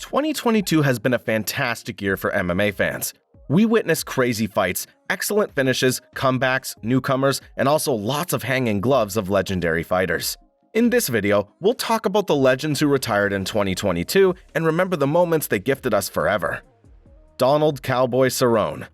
2022 has been a fantastic year for MMA fans. We witnessed crazy fights, excellent finishes, comebacks, newcomers, and also lots of hanging gloves of legendary fighters. In this video, we'll talk about the legends who retired in 2022 and remember the moments they gifted us forever. Donald "Cowboy" Cerrone.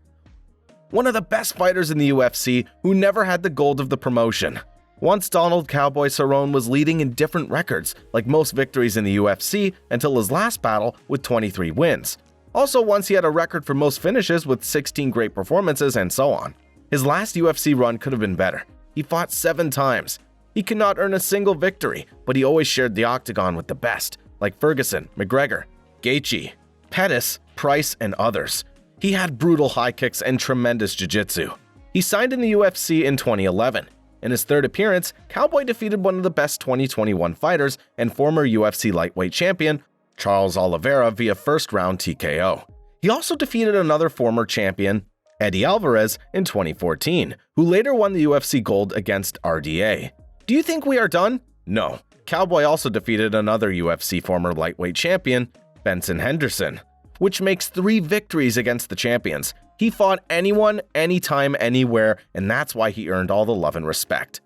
One of the best fighters in the UFC who never had the gold of the promotion. Once Donald "Cowboy" Cerrone was leading in different records, like most victories in the UFC until his last battle with 23 wins. Also, once he had a record for most finishes with 16 great performances and so on. His last UFC run could have been better. He fought 7 times. He could not earn a single victory, but he always shared the octagon with the best, like Ferguson, McGregor, Gaethje, Pettis, Price, and others. He had brutal high kicks and tremendous jiu-jitsu. He signed in the UFC in 2011. In his third appearance, Cowboy defeated one of the best 2021 fighters and former UFC lightweight champion, Charles Oliveira, via first-round TKO. He also defeated another former champion, Eddie Alvarez, in 2014, who later won the UFC gold against RDA. Do you think we are done? No. Cowboy also defeated another UFC former lightweight champion, Benson Henderson, which makes 3 victories against the champions. He fought anyone, anytime, anywhere, and that's why he earned all the love and respect.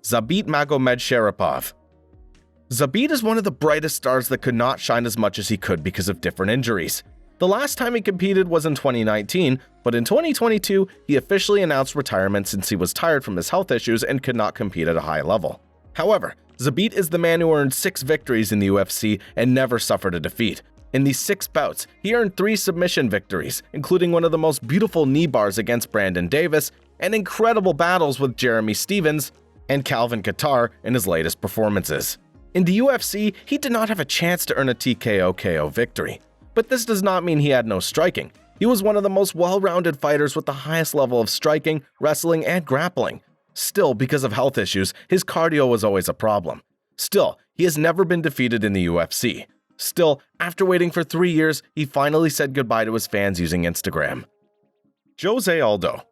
Zabit Magomedsharipov. Zabit is one of the brightest stars that could not shine as much as he could because of different injuries. The last time he competed was in 2019, but in 2022, he officially announced retirement since he was tired from his health issues and could not compete at a high level. However, Zabit is the man who earned 6 victories in the UFC and never suffered a defeat. In these 6 bouts, he earned 3 submission victories, including one of the most beautiful knee bars against Brandon Davis and incredible battles with Jeremy Stephens and Calvin Kattar in his latest performances. In the UFC, he did not have a chance to earn a TKO/KO victory. But this does not mean he had no striking. He was one of the most well-rounded fighters with the highest level of striking, wrestling, and grappling. Still, because of health issues, his cardio was always a problem. Still, he has never been defeated in the UFC. Still, after waiting for 3 years, he finally said goodbye to his fans using Instagram. Jose Aldo.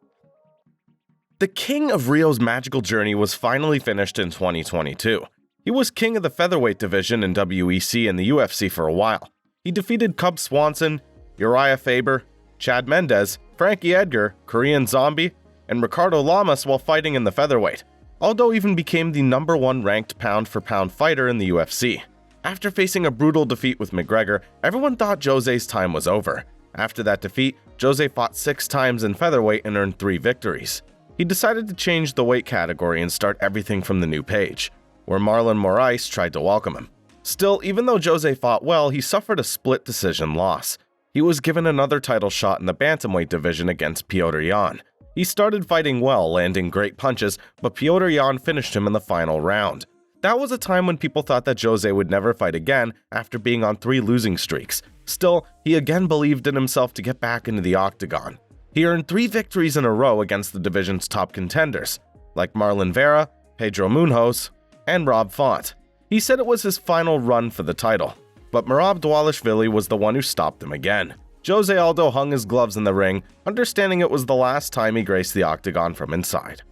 The king of Rio's magical journey was finally finished in 2022. He was king of the featherweight division in WEC and the UFC for a while. He defeated Cub Swanson, Uriah Faber, Chad Mendes, Frankie Edgar, Korean Zombie, and Ricardo Lamas while fighting in the featherweight. Aldo even became the #1 ranked pound-for-pound fighter in the UFC. After facing a brutal defeat with McGregor, everyone thought Jose's time was over. After that defeat, Jose fought 6 times in featherweight and earned 3 victories. He decided to change the weight category and start everything from the new page, where Marlon Moraes tried to welcome him. Still, even though Jose fought well, he suffered a split decision loss. He was given another title shot in the bantamweight division against Petr Yan. He started fighting well, landing great punches, but Petr Yan finished him in the final round. That was a time when people thought that Jose would never fight again after being on 3 losing streaks. Still, he again believed in himself to get back into the octagon. He earned 3 victories in a row against the division's top contenders, like Marlon Vera, Pedro Munhoz, and Rob Font. He said it was his final run for the title, but Merab Dvalishvili was the one who stopped him again. Jose Aldo hung his gloves in the ring, understanding it was the last time he graced the octagon from inside.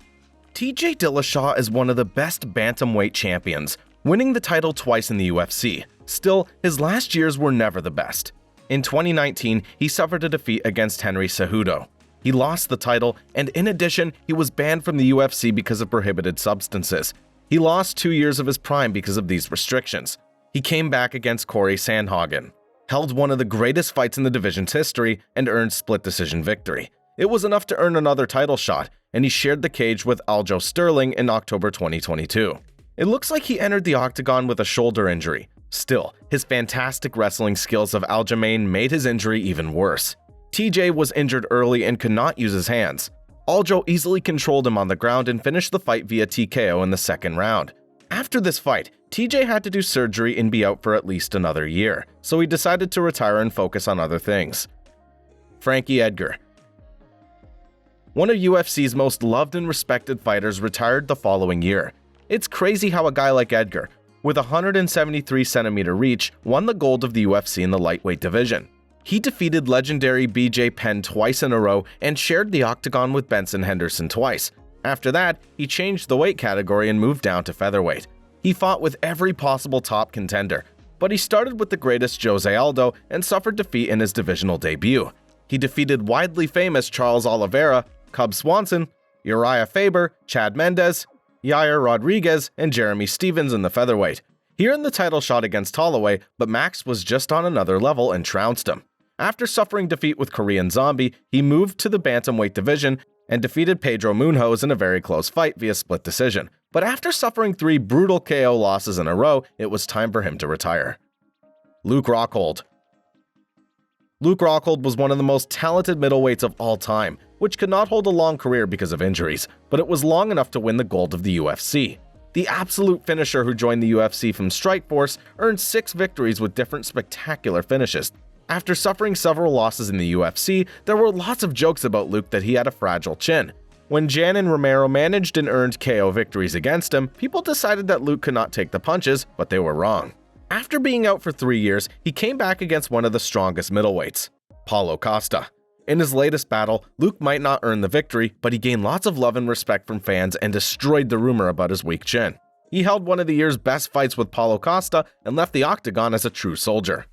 TJ Dillashaw is one of the best bantamweight champions, winning the title twice in the UFC. Still, his last years were never the best. In 2019, he suffered a defeat against Henry Cejudo. He lost the title, and in addition, he was banned from the UFC because of prohibited substances. He lost 2 years of his prime because of these restrictions. He came back against Corey Sandhagen, held one of the greatest fights in the division's history, and earned split decision victory. It was enough to earn another title shot, and he shared the cage with Aljo Sterling in October 2022. It looks like he entered the octagon with a shoulder injury. Still, his fantastic wrestling skills of Aljamain made his injury even worse. TJ was injured early and could not use his hands. Aljo easily controlled him on the ground and finished the fight via TKO in the 2nd round. After this fight, TJ had to do surgery and be out for at least another year, so he decided to retire and focus on other things. Frankie Edgar. One of UFC's most loved and respected fighters retired the following year. It's crazy how a guy like Edgar, with a 173cm reach, won the gold of the UFC in the lightweight division. He defeated legendary BJ Penn twice in a row and shared the octagon with Benson Henderson twice. After that, he changed the weight category and moved down to featherweight. He fought with every possible top contender, but he started with the greatest Jose Aldo and suffered defeat in his divisional debut. He defeated widely famous Charles Oliveira, Cub Swanson, Uriah Faber, Chad Mendes, Yair Rodriguez, and Jeremy Stevens in the featherweight. He earned the title shot against Holloway, but Max was just on another level and trounced him. After suffering defeat with Korean Zombie, he moved to the bantamweight division and defeated Pedro Munhoz in a very close fight via split decision. But after suffering 3 brutal KO losses in a row, it was time for him to retire. Luke Rockhold. Luke Rockhold was one of the most talented middleweights of all time, which could not hold a long career because of injuries, but it was long enough to win the gold of the UFC. The absolute finisher who joined the UFC from Strikeforce earned 6 victories with different spectacular finishes. After suffering several losses in the UFC, there were lots of jokes about Luke that he had a fragile chin. When Jan and Romero managed and earned KO victories against him, people decided that Luke could not take the punches, but they were wrong. After being out for 3 years, he came back against one of the strongest middleweights, Paulo Costa. In his latest battle, Luke might not earn the victory, but he gained lots of love and respect from fans and destroyed the rumor about his weak chin. He held one of the year's best fights with Paulo Costa and left the octagon as a true soldier.